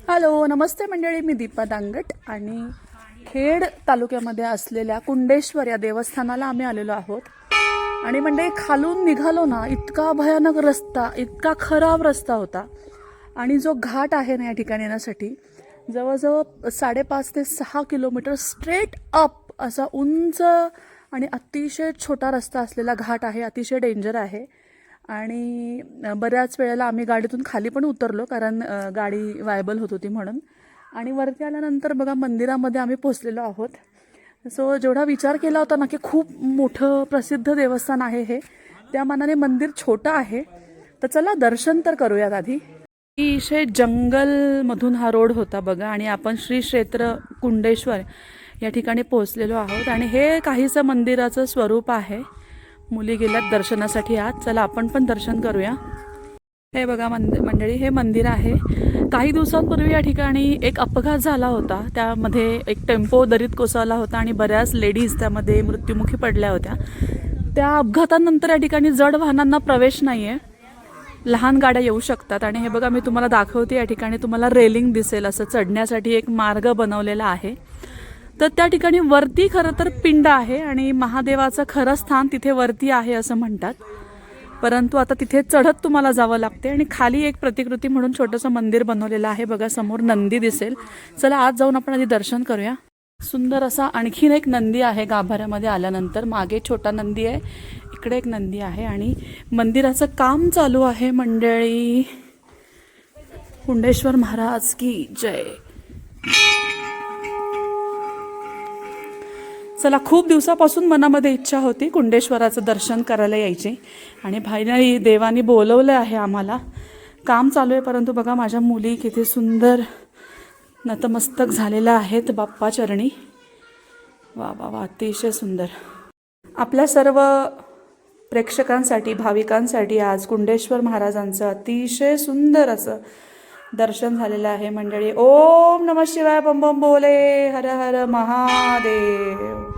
Hello, नमस्ते मंडळी. मी दीपा दांगट आणि खेड तालुक्यामध्ये असलेल्या कुंडेश्वर या देवस्थानाला आम्ही आलेलो आहोत. आणि मंडळी, खालून निघालो ना, इतका भयानक रस्ता, इतका खराब रस्ता होता. आणि जो घाट आहे ना या ठिकाणी येण्यासाठी, जवळजवळ 5.5 ते 6 किलोमीटर स्ट्रेट अप असा उंच आणि अतिशय छोटा रस्ता असलेला घाट आहे. अतिशय डेंजर आहे. आणि बऱ्याच वेळेला आम्ही गाडीतून खाली पण उतरलो, कारण गाडी वायबल होत होती म्हणून. आणि वरती आल्यानंतर बघा, मंदिरामध्ये आम्ही पोचलेलो आहोत. सो जेवढा विचार केला होता ना की खूप मोठं प्रसिद्ध देवस्थान आहे हे, त्या मानाने मंदिर छोटं आहे. तर चला दर्शन तर करूयात आधी. अतिशय जंगलमधून हा रोड होता बघा, आणि आपण श्री क्षेत्र कुंडेश्वर या ठिकाणी पोहोचलेलो आहोत. आणि हे काहीसं मंदिराचं स्वरूप आहे. मुली गेल्यात दर्शनासाठी आत. चला आपण पण दर्शन करूया. हे बघा मंडळी, हे मंदिर आहे. काही दिवसांपूर्वी या ठिकाणी एक अपघात झाला होता. त्यामध्ये एक टेम्पो दरीत कोसळला होता आणि बऱ्याच लेडीज त्यामध्ये मृत्युमुखी पडल्या होत्या. त्या अपघातानंतर या ठिकाणी जड वाहनांना प्रवेश नाही आहे, लहान गाड्या येऊ शकतात. आणि हे बघा, मी तुम्हाला दाखवते. या ठिकाणी तुम्हाला रेलिंग दिसेल, असं चढण्यासाठी एक मार्ग बनवलेला आहे. तर त्या ठिकाणी वरती खरं तर पिंड आहे आणि महादेवाचं खरं स्थान तिथे वरती आहे असं म्हणतात. परंतु आता तिथे चढत तुम्हाला जावं लागते. आणि खाली एक प्रतिकृती म्हणून छोटंसं मंदिर बनवलेलं आहे बघा. समोर नंदी दिसेल. चला आज जाऊन आपण आधी दर्शन करूया. सुंदर असा आणखीन एक नंदी आहे गाभाऱ्यामध्ये आल्यानंतर. मागे छोटा नंदी आहे, इकडे एक नंदी आहे. आणि मंदिराचं काम चालू आहे मंडळी. कुंडेश्वर महाराज की जय. चला, खूप दिवसापासून मनामध्ये इच्छा होती कुंडेश्वराचं दर्शन करायला यायची, आणि फायनली देवानी बोलवलं आहे आम्हाला. काम चालू आहे, परंतु बघा माझ्या मुली किती सुंदर नतमस्तक झालेल्या आहेत बाप्पा चरणी. वा वा वा, अतिशय सुंदर. आपल्या सर्व प्रेक्षकांसाठी, भाविकांसाठी आज कुंडेश्वर महाराजांचं अतिशय सुंदर असं दर्शन झालेलं आहे मंडळी. ओम नमः शिवाय, बम बम बोले, हर हर महादेव.